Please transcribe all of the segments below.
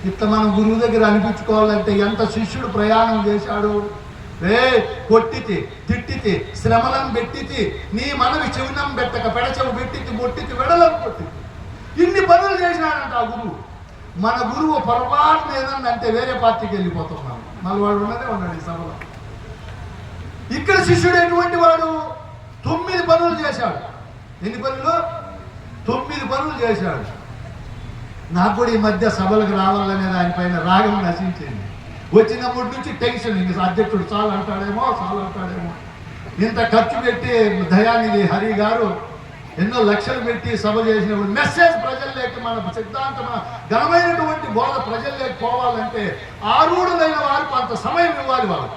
ఇట్లా మనం గురువు దగ్గర అనిపించుకోవాలంటే ఎంత శిష్యుడు ప్రయాణం చేశాడు. కొట్టితి తిట్టితి శ్రమలను పెట్టితి నీ మనవి చెవినం పెట్టక పెడచెవు పెట్టితి మొట్టితి వెడలను కొట్టితి. ఇన్ని పనులు చేసినాడంట ఆ గురువు. మన గురువు పొరపాటున ఏదన్నా అంటే వేరే పార్టీకి వెళ్ళిపోతున్నాం. మళ్ళీ వాడు ఉన్నదే ఉన్నాడు ఈ సభలో. ఇక్కడ శిష్యుడు ఎటువంటి వాడు 9 పనులు చేశాడు. ఎన్ని పనులు? 9 పనులు చేశాడు. నాకు కూడా ఈ మధ్య సభలకు రావాలనే దానిపైన రాగం నశించింది. వచ్చినప్పటి నుంచి టెన్షన్. ఇంక అధ్యక్షుడు చాలా అంటాడేమో. ఇంత ఖర్చు పెట్టి దయానిధి హరి గారు ఎన్నో లక్షలు పెట్టి సభ చేసినప్పుడు మెసేజ్ ప్రజల్లోకి మన సిద్ధాంతం ఘనమైనటువంటి బోధ ప్రజల్లోకి పోవాలంటే ఆరూఢులైన వారు కొంత సమయం ఇవ్వాలి. వాళ్ళు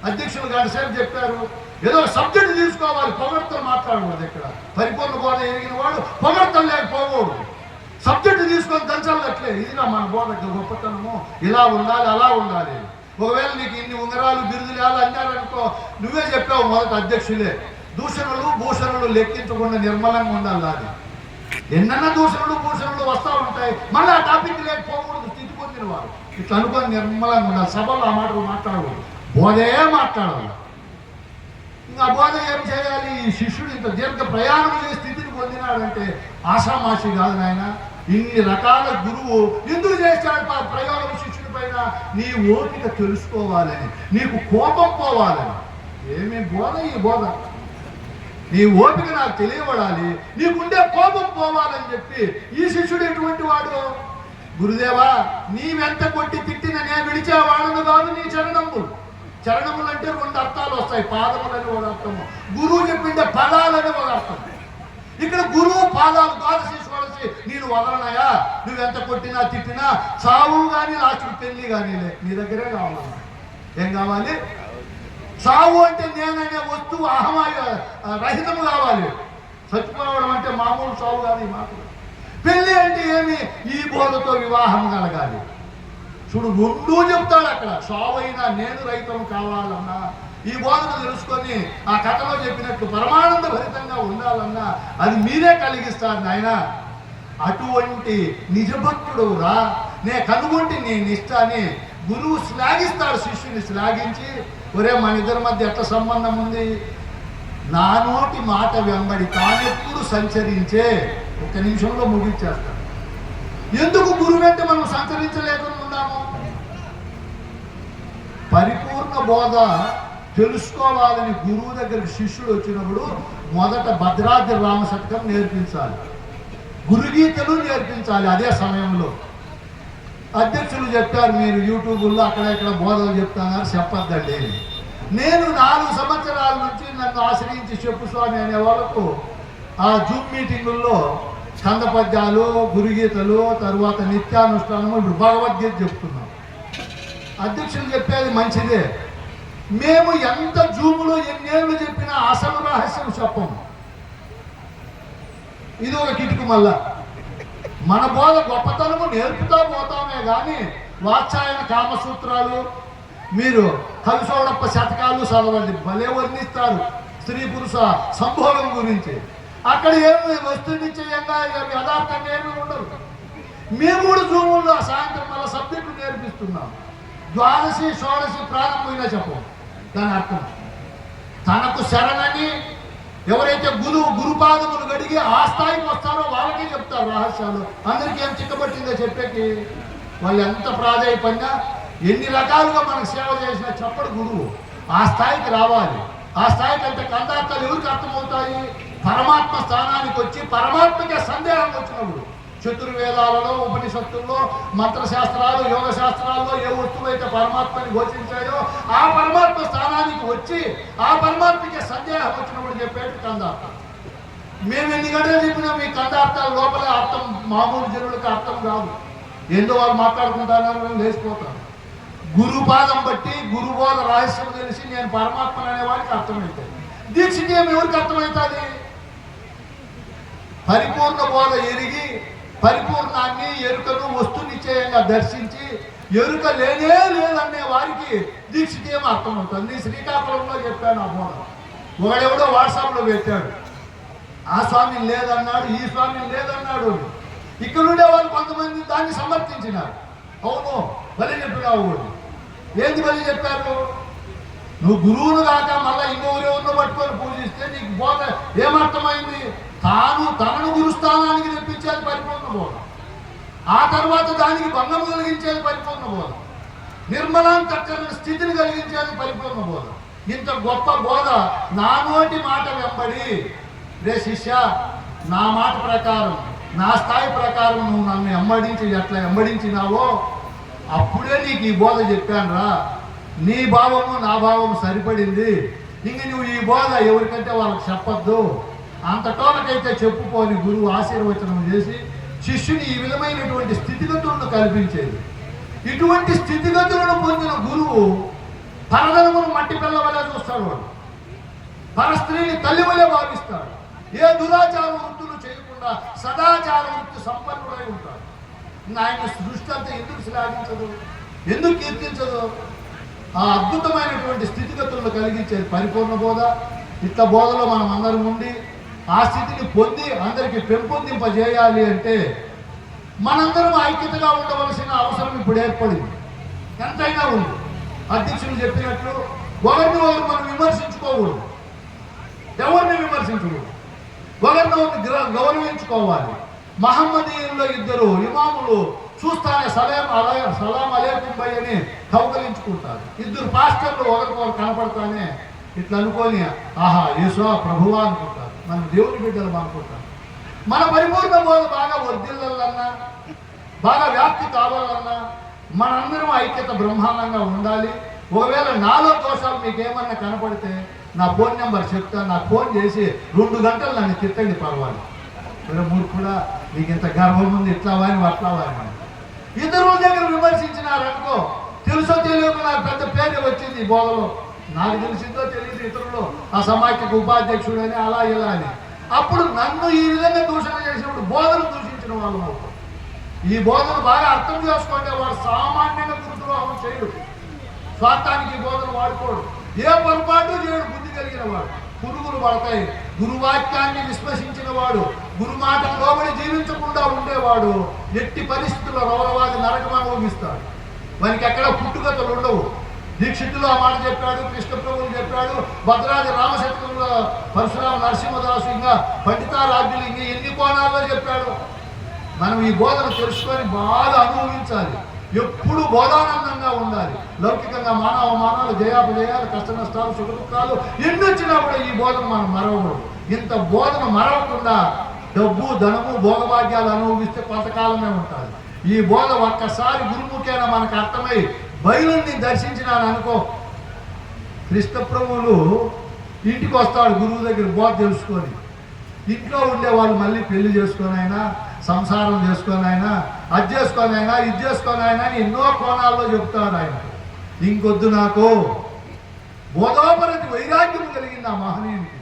అధ్యక్షులు గంట సేపు చెప్పారు. ఏదో సబ్జెక్టు తీసుకోవాలి, పొగడ్తలు మాట్లాడకూడదు. ఇక్కడ పరిపూర్ణ బోధ ఎరిగిన వాడు పొగడ్తలు లేకపోకూడదు. సబ్జెక్టు తీసుకొని దంచాలట్లే. ఇది నా మన బోధకు గొప్పతనము. ఇలా ఉండాలి, అలా ఉండాలి. ఒకవేళ నీకు ఇన్ని ఉంగరాలు బిరుదులు అన్నారనుకో, నువ్వే చెప్పావు మొదట అధ్యక్షులే. దూషణలు భూషణలు లెక్కించకుండా నిర్మలంగా ఉండాలి. అది ఎన్నన్నా దూషణలు భూషణలు వస్తూ ఉంటాయి. మళ్ళీ ఆ టాపిక్ లేకపోకూడదు. స్థితి పొందిన వారు ఇట్లా అనుకొని నిర్మలంగా ఉండాలి. సభలో ఆ మాటలు మాట్లాడకూడదు. బోధే మాట్లాడాలి. ఇంకా బోధ ఏం చేయాలి? ఈ శిష్యుడు ఇంత దీర్ఘ ప్రయాణం చేసే స్థితిని పొందినాడంటే ఆషామాషి కాదు నాయన. ఇన్ని రకాల గురువు ఎందుకు చేశాడు ప్రయోగం శిష్యుడి పైన? నీ ఓపిక తెలుసుకోవాలని, నీకు కోపం పోవాలని. ఏమి బోధ ఈ బోధ? నీ ఓపిక నాకు తెలియబడాలి, నీకుండే కోపం పోవాలని చెప్పి ఈ శిష్యుడు ఎటువంటి వాడు? గురుదేవా, నీవెంత కొట్టి తిట్టిన నేను విడిచేవాడను కాదు నీ చరణములు. చరణములు అంటే 2 అర్థాలు వస్తాయి. పాదములని ఒక అర్థము, గురువు చెప్పిండే పదాలని ఒక అర్థం. ఇక్కడ గురువు పాదాలు ద్వాదశి షోడశి నేను వదలనయా. నువ్వెంత కొట్టినా తిట్టినా చావు కానీ లాస్ట్కి పెళ్లి కానీ నీ దగ్గరే కావాలి. ఏం కావాలి? చావు అంటే నేననే వస్తువు అహమాయ రహితము కావాలి. చచ్చిపోవడం అంటే మామూలు చావు కాదు ఈ మాటలు. పెళ్లి అంటే ఏమి? ఈ బోధతో వివాహం కలగాలి. చూడు, 2 చెప్తాడు అక్కడ. చావు అయినా నేను రహితం కావాలన్నా, ఈ బోధన తెలుసుకొని ఆ కథలో చెప్పినట్లు పరమానంద భరితంగా ఉండాలన్నా అది మీరే కలిగిస్తారు నాయన. అటువంటి నిజభక్తుడు రా, నే కనుగొంటి నీ నిష్ట అని గురువు శ్లాఘిస్తాడు. శిష్యుని శ్లాఘించి, ఒరే మన ఇద్దరి మధ్య ఎట్లా సంబంధం ఉంది? నా నోటి మాట వెంబడి తానెప్పుడు సంచరించే. 1 నిమిషంలో ముగించేస్తాడు. ఎందుకు గురువు అంటే మనం సంచరించలేకుండా ఉన్నాము? పరిపూర్ణ బోధ తెలుసుకోవాలని గురువు దగ్గరికి శిష్యుడు వచ్చినప్పుడు మొదట భద్రాద్రి రామశతకం నేర్పించాలి, గురుగీతలు నేర్పించాలి. అదే సమయంలో అధ్యక్షులు చెప్పారు, మీరు యూట్యూబ్లో అక్కడ ఇక్కడ బోధలు చెప్తున్నారు, చెప్పొద్దండి. నేను 4 సంవత్సరాల నుంచి నన్ను ఆశ్రయించి చెప్పు స్వామి అనే వాళ్ళకు ఆ జూమ్ మీటింగుల్లో స్కంద పద్యాలు, గురుగీతలు, తరువాత నిత్యానుష్ఠానము, ఇప్పుడు భగవద్గీత చెప్తున్నాం. అధ్యక్షులు చెప్పేది మంచిదే. మేము ఎంత జూములో ఎన్నేళ్ళు చెప్పినా అసలు రహస్యం చెప్పము. ఇది ఒక కిటుకు. మళ్ళా మన బోధ గొప్పతనము నేర్పుతా పోతామే కానీ వాత్సాయన కామసూత్రాలు, మీరు కలిసోడప్ప శతకాలు చదవండి, భలే వర్ణిస్తారు స్త్రీ పురుష సంభోగం గురించి. అక్కడ ఏమి వస్తు నిశ్చయంగా యథార్థంగా ఏమీ ఉండదు. మేము కూడా జూముల్లో సాయంత్రం మళ్ళీ సబ్జెక్టు నేర్పిస్తున్నాం. ద్వాదశి షోడశి ప్రారంభమైనా చెప్పం. దాని అర్థం తనకు శరణని ఎవరైతే గురుపాదములు గడిగి ఆ స్థాయికి వస్తారో వాళ్ళకే చెప్తారు రహస్యాలు. అందరికీ ఏం చిక్కబట్టిందో చెప్పేకి వాళ్ళు ఎంత ప్రాధాన్యపడినా ఎన్ని రకాలుగా మనకు సేవ చేసినా చెప్పడు గురువు. ఆ స్థాయికి రావాలి. ఆ స్థాయికి అంటే కందార్థాలు ఎవరికి అర్థమవుతాయి? పరమాత్మ స్థానానికి వచ్చి పరమాత్మకే సందేహం వచ్చినప్పుడు. చతుర్వేదాలలో, ఉపనిషత్తుల్లో, మంత్రశాస్త్రాలు, యోగ శాస్త్రాల్లో ఏ వస్తువు అయితే పరమాత్మని ఘోషించాయో ఆ పరమాత్మ స్థానానికి వచ్చి ఆ పరమాత్మకే సందేహం వచ్చినప్పుడు చెప్పేది కందార్థం. మేము ఎన్ని గంటలు చెప్పినా మీ కందార్థాల లోపలే అర్థం మామూలు జనులకు అర్థం కాదు. ఏందో వాళ్ళు మాట్లాడుకుంటారని లేచిపోతారు. గురుపాదం బట్టి గురుబోధ రహస్యం తెలిసి నేను పరమాత్మను అనేవాడికి అర్థమవుతుంది. దీక్షితేం ఎవరికి అర్థమవుతుంది? పరిపూర్ణ బోధ ఎరిగి పరిపూర్ణాన్ని ఎరుకను వస్తునిశ్చయంగా దర్శించి ఎరుక లేనే లేదనే వారికి దీక్షితేమో అర్థమవుతుంది. శ్రీకాకుళంలో చెప్పాను ఆ బోధ. ఒకడెవడో వాట్సాప్లో పెట్టాడు, ఆ స్వామి లేదన్నాడు, ఈ స్వామి లేదన్నాడు. ఇక్కడ ఉండే వాళ్ళు కొంతమంది దాన్ని సమర్థించినారు. అవును బలి చెప్పినావు. ఏంది బలి చెప్పారు? నువ్వు గురువును కాక మళ్ళీ ఇంకొకరెవరినో పట్టుకొని పూజిస్తే నీకు బోధ ఏమర్థమైంది? తనను గురుస్థానానికి తెప్పించేది పరిపూర్ణ బోధ, ఆ తర్వాత దానికి భంగం కలిగించేది పరిపూర్ణ బోధ, నిర్మలాంతఃకరణ స్థితిని కలిగించేది పరిపూర్ణ బోధ. ఇంత గొప్ప బోధ నా నోటి మాట వెంబడి, రే శిష్య, నా మాట ప్రకారం, నా స్థాయి ప్రకారం నువ్వు నన్ను వెంబడించి ఎట్లా వెంబడించినావో అప్పుడే నీకు ఈ బోధ చెప్పాను రా. నీ భావము నా భావము సరిపడింది. ఇంక నువ్వు ఈ బోధ ఎవరికంటే వాళ్ళకి చెప్పొద్దు, అంతటోలకైతే చెప్పుకోని గురువు ఆశీర్వచనం చేసి శిష్యుని ఈ విధమైనటువంటి స్థితిగతులను కల్పించేది. ఇటువంటి స్థితిగతులను పొందిన గురువు పరధనమును మట్టి పిల్ల వలె చూస్తాడు. వాడు పరస్త్రీని తల్లి వలె భావిస్తాడు. ఏ దురాచార వృత్తులు చేయకుండా సదాచార వృత్తి సంపన్నుడై ఉంటాడు. ఆయన సృష్టి అంతా ఎందుకు శ్లాఘించదు, ఎందుకు కీర్తించదు? ఆ అద్భుతమైనటువంటి స్థితిగతులను కలిగించేది పరిపూర్ణ బోధ. ఇట్లా బోధలో మనం అందరం ఉండి ఆ స్థితిని పొంది అందరికీ పెంపొందింపజేయాలి అంటే మనందరం ఐక్యతగా ఉండవలసిన అవసరం ఇప్పుడు ఏర్పడింది. ఎంతైనా ఉంది. అధ్యక్షులు చెప్పినట్లు ఒకరిని ఒకరు మనం విమర్శించుకోకూడదు, ఎవరిని విమర్శించకూడదు, ఒకరిని గౌరవించుకోవాలి. మహమ్మదీయుల్లో ఇద్దరు ఇమాములు చూస్తానే సలాం అలేకుం భయ్ అని కౌగలించుకుంటారు. ఇద్దరు పాస్టర్లు ఒకరికొకరు కనపడతానే ఇట్లా అనుకొని ఆహా యేసా ప్రభువా అనుకుంటారు. మన దేవుని బిడ్డలు అనుకుంటారు. మన పరిపూర్ణ బోధ బాగా వర్ధిల్లాలన్నా, బాగా వ్యాప్తి కావాలన్నా మనందరం ఐక్యత బ్రహ్మాండంగా ఉండాలి. ఒకవేళ నాలో దోషాలు మీకేమన్నా కనపడితే నా ఫోన్ నెంబర్ చెప్తా, నాకు ఫోన్ చేసి 2 గంటలు నన్ను తిట్టండి, పర్వాలేదు. మీరు కూడా నీకు ఇంత గర్వం ఉంది, ఇట్లా వాని అట్లా వాని. ఇతరుల దగ్గర విమర్శించినారనుకో, తెలుసో తెలియక నాకు పెద్ద పేరు వచ్చింది ఈ బోధలో. నాకు తెలిసిందో తెలియదు ఇతరులు ఆ సమాఖ్యకు ఉపాధ్యక్షుడని అలా ఇలా అని. అప్పుడు నన్ను ఈ విధంగా దూషణ చేసినప్పుడు బోధను దూషించిన వాళ్ళు అవుతారు. ఈ బోధను బాగా అర్థం చేసుకుంటే వాడు సామాన్యంగా గురుద్రోహం చేయడు, స్వార్థానికి ఈ బోధను వాడుకోడు, ఏ పొరపాటు చేయడు. బుద్ధి కలిగిన వాడు పురుగులు పడతాయి. గురువాక్యాన్ని విశ్వసించిన వాడు, గురు మాట లోబడి జీవించకుండా ఉండేవాడు ఎట్టి పరిస్థితుల్లో రౌరవాది నరకం అనుభవిస్తాడు. వానికి ఎక్కడ పుట్టుగతులు ఉండవు. దీక్షితులు ఆ మాట చెప్పాడు, కృష్ణప్రభువులు చెప్పాడు, భద్రాది రామశతకంలో పరశురామ నరసింహదాసు, ఇంకా పండితారాజ్యులు ఇంకా ఎన్ని కోణాల్లో చెప్పాడు. మనం ఈ బోధన తెలుసుకొని బాగా అనుభవించాలి. ఎప్పుడు బోధానందంగా ఉండాలి. లౌకికంగా మానవమానాలు, జయాపజయాలు, కష్ట నష్టాలు, సుఖ దుఃఖాలు ఎన్ని వచ్చినా కూడా ఈ బోధన మనం మరవకూడదు. ఇంత బోధన మరవకుండా డబ్బు ధనము భోగభాగ్యాలు అనుభవిస్తే కొంతకాలమే ఉంటుంది. ఈ బోధ ఒక్కసారి గురుముఖేన మనకు అర్థమై బయలుని దర్శించినాను అనుకో, కృష్ణప్రభువులు ఇంటికి వస్తాడు గురువు దగ్గర బోధ తెలుసుకొని. ఇంట్లో ఉండేవాళ్ళు మళ్ళీ పెళ్లి చేసుకొని అయినా, సంసారం చేసుకొని అయినా, అది చేసుకొని అయినా, ఇది చేసుకొని అయినా అని ఎన్నో కోణాల్లో చెప్తాడు ఆయన. ఇంకొద్దు నాకు బోధోపరతి వైరాగ్యం కలిగింది ఆ మహనీయునికి.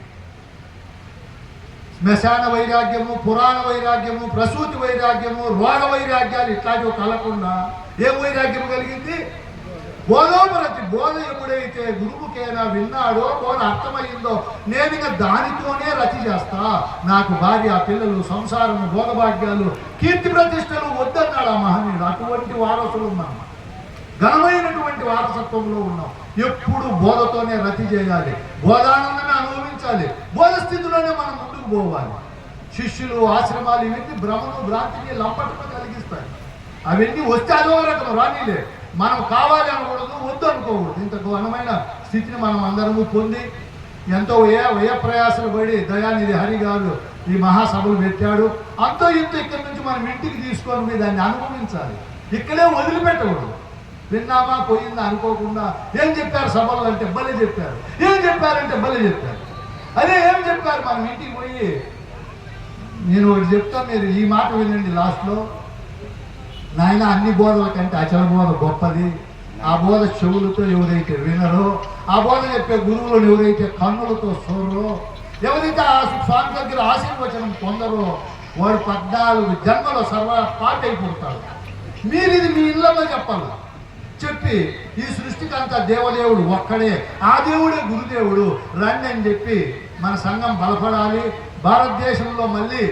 శ్మశాన వైరాగ్యము, పురాణ వైరాగ్యము, ప్రసూతి వైరాగ్యము, రోగ వైరాగ్యాలు ఇట్లాంటివి కలగకుండా ఏం వైరాగ్యం కలిగింది? బోధోపరతి. బోధ ఎప్పుడైతే గురువుకైనా విన్నాడో, బోధ అర్థమయ్యిందో, నేను ఇక దానితోనే రచి చేస్తా, నాకు భార్య, పిల్లలు, సంసారము, భోగభాగ్యాలు, కీర్తి ప్రతిష్టలు వద్దన్నాడు ఆ మహనీయుడు. అటువంటి వారసులు ఉన్నాం, ఘనమైనటువంటి వారసత్వంలో ఉన్నాం. ఎప్పుడు బోధతోనే రతి చేయాలి, బోధానందమే అనుభవించాలి, బోధ స్థితిలోనే మనం ముందుకు పోవాలి. శిష్యులు, ఆశ్రమాలు ఇవన్నీ భ్రమను, భ్రాంతిని, లంపటను కలిగిస్తాయి. అవన్నీ వస్తే అదో రకం రానిలే. మనం కావాలి అనకూడదు, వద్దు అనుకోకూడదు. ఇంత ఘనమైన స్థితిని మనం అందరము పొంది ఎంతో ఏ ప్రయాసలు పడి దయానిధి హరి గారు ఈ మహాసభలు పెట్టాడు. అంతో ఇంత ఇక్కడి నుంచి మనం ఇంటికి తీసుకొని దాన్ని అనుభవించాలి. ఇక్కడే వదిలిపెట్టకూడదు. విన్నామా పోయిందా అనుకోకుండా ఏం చెప్పారు సభలు అంటే భలే చెప్పారు, ఏం చెప్పారంటే భలే చెప్పారు. అదే ఏం చెప్పారు మనం ఇంటికి పోయి, నేను ఒకటి చెప్తా, మీరు ఈ మాట వినండి లాస్ట్లో. నాయన అన్ని బోధల కంటే అచల బోధ గొప్పది. ఆ బోధ చెవులతో ఎవరైతే వినరో, ఆ బోధ చెప్పే గురువులను ఎవరైతే కన్నులతో చూడరో, ఎవరైతే ఆ స్వామి దగ్గర ఆశీర్వచనం పొందరో వాడు 14 జన్మలో పాటైపోతాడు. మీరు ఇది మీ ఇళ్లలో చెప్పాలి. చెప్పి ఈ సృష్టికి అంతా దేవదేవుడు ఒక్కడే, ఆ దేవుడే గురుదేవుడు రండి అని చెప్పి మన సంఘం బలపడాలి. భారతదేశంలో మళ్ళీ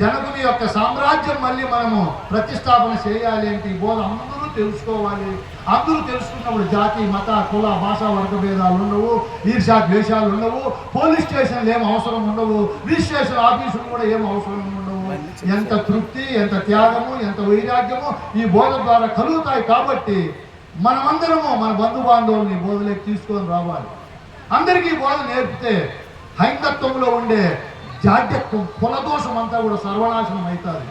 జనకుని యొక్క సామ్రాజ్యం మళ్ళీ మనము ప్రతిష్టాపన చేయాలి అంటే ఈ బోధ అందరూ తెలుసుకోవాలి. అందరూ తెలుసుకున్నప్పుడు జాతి మత కుల భాషా వర్గ భేదాలు ఉండవు, ఈర్షా ద్వేషాలు ఉండవు, పోలీస్ స్టేషన్లు ఏం అవసరం ఉండవు, రిజిస్ట్రేషన్ ఆఫీసులు కూడా ఏం అవసరం ఉండవు. ఎంత తృప్తి, ఎంత త్యాగము, ఎంత వైరాగ్యము ఈ బోధ ద్వారా కలుగుతాయి. కాబట్టి మనమందరము మన బంధు బాంధవుల్ని బోధలోకి తీసుకొని రావాలి. అందరికీ బోధ నేర్పితే హైందత్వంలో ఉండే జాడ్యత్వం కులదోషం అంతా కూడా సర్వనాశనం అవుతుంది.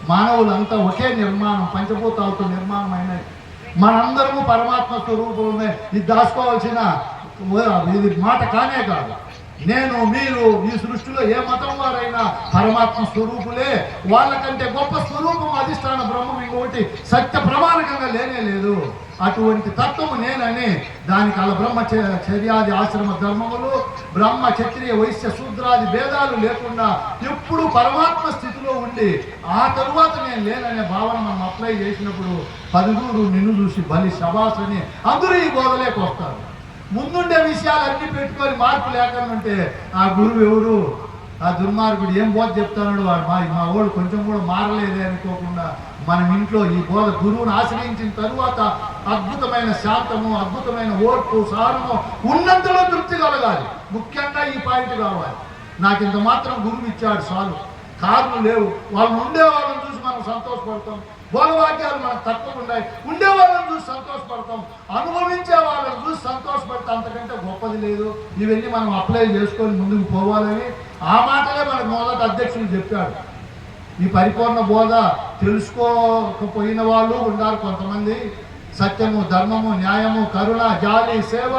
మానవులంతా ఒకే నిర్మాణం, పంచభూతాలతో నిర్మాణం అయినాయి. మనందరము పరమాత్మ స్వరూపమే. ఇది దాచుకోవాల్సిన ఇది మాట కానే కాదు. నేను మీరు ఈ సృష్టిలో ఏ మతం వారైనా పరమాత్మ స్వరూపులే. వాళ్ళకంటే గొప్ప స్వరూపం అధిష్టాన బ్రహ్మం ఇంకొకటి సత్య ప్రమాణకంగా లేనే లేదు. అటువంటి తత్వము నేనని దానికి అలా బ్రహ్మచర్యాది ఆశ్రమ ధర్మములు, బ్రహ్మ క్షత్రియ వైశ్య శూద్రాది భేదాలు లేకుండా ఎప్పుడు పరమాత్మ స్థితిలో ఉండి ఆ తరువాత నేను లేననే భావన మనం అప్లై చేసినప్పుడు పలువురు నిన్ను చూసి బలి శబాస్ అని అందరూ ఈ బోధలేకి వస్తారు. ముందుండే విషయాలన్నీ పెట్టుకొని మార్పు లేకుండా ఆ గురువు ఎవరు, ఆ దుర్మార్గుడు ఏం బోధ చెప్తాడు, వాడు మా వాడు కొంచెం కూడా మారలేదే అనుకోకుండా మనం ఇంట్లో ఈ బోధ గురువుని ఆశ్రయించిన తరువాత అద్భుతమైన శాంతము, అద్భుతమైన ఓర్పు, సహనము ఉన్నంతలో తృప్తి కలగాలి. ముఖ్యంగా ఈ పాయింట్ కావాలి. నాకు ఇంత మాత్రం గురువు ఇచ్చాడు చాలు. కార్లు లేవు, వాళ్ళు ఉండే వాళ్ళని చూసి మనం సంతోషపడతాం. భోగవాక్యాలు మనకు తక్కువ ఉన్నాయి, ఉండే వాళ్ళని చూసి సంతోషపడతాం. అనుభవించే వాళ్ళని చూసి సంతోషపడితే అంతకంటే గొప్పది లేదు. ఇవన్నీ మనం అప్లై చేసుకొని ముందుకు పోవాలని ఆ మాటలే మనకు మొదటి అధ్యక్షులు చెప్పాడు. ఈ పరిపూర్ణ బోధ తెలుసుకోకపోయిన వాళ్ళు ఉన్నారు కొంతమంది. సత్యము, ధర్మము, న్యాయము, కరుణ, జాలి, సేవ,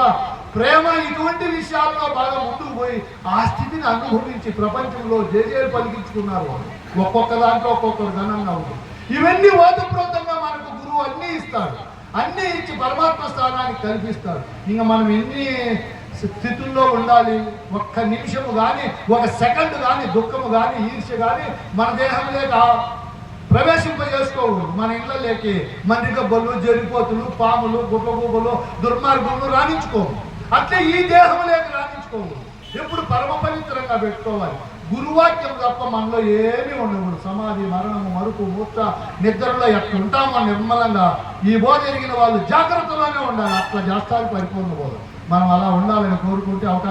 ప్రేమ ఇటువంటి విషయాల్లో బాగా ముందుకు పోయి ఆ స్థితిని అనుభవించి ప్రపంచంలో జేజేలు పలికించుకున్నారు. ఒక్కొక్క దాంట్లో ఒక్కొక్కరు ఘనంగా ఉంటుంది. ఇవన్నీ ఓతప్రోతంగా మనకు గురువు అన్నీ ఇస్తాడు. అన్నీ ఇచ్చి పరమాత్మ స్థానానికి కల్పిస్తాడు. ఇంకా మనం ఎన్ని స్థితుల్లో ఉండాలి. ఒక్క నిమిషము కానీ, ఒక సెకండ్ కానీ దుఃఖము కానీ, ఈర్ష్య కానీ మన దేహంలోకి ప్రవేశింపజేసుకోకూడదు. మన ఇళ్ళలోకి మందిగబ్బలు, జరిపోతులు, పాములు, గుడ్లగూబలు, దుర్మార్గులు రాణించుకోము. అట్లే ఈ దేహంలోకి రాణించుకోకూడదు. ఎప్పుడు పరమ పవిత్రంగా పెట్టుకోవాలి. గురువాక్యం తప్ప మనలో ఏమీ ఉండకూడదు. సమాధి, మరణము, మరుపు, మూర్ఛ, నిద్రలో ఎట్లా ఉంటామో నిర్మలంగా ఈ బోధ ఎరిగిన వాళ్ళు జాగ్రత్తలోనే ఉండాలి. అట్లా చేస్తారు పరిపూర్ణ బోధ. మనం అలా ఉండాలని కోరుకుంటే అవకాశం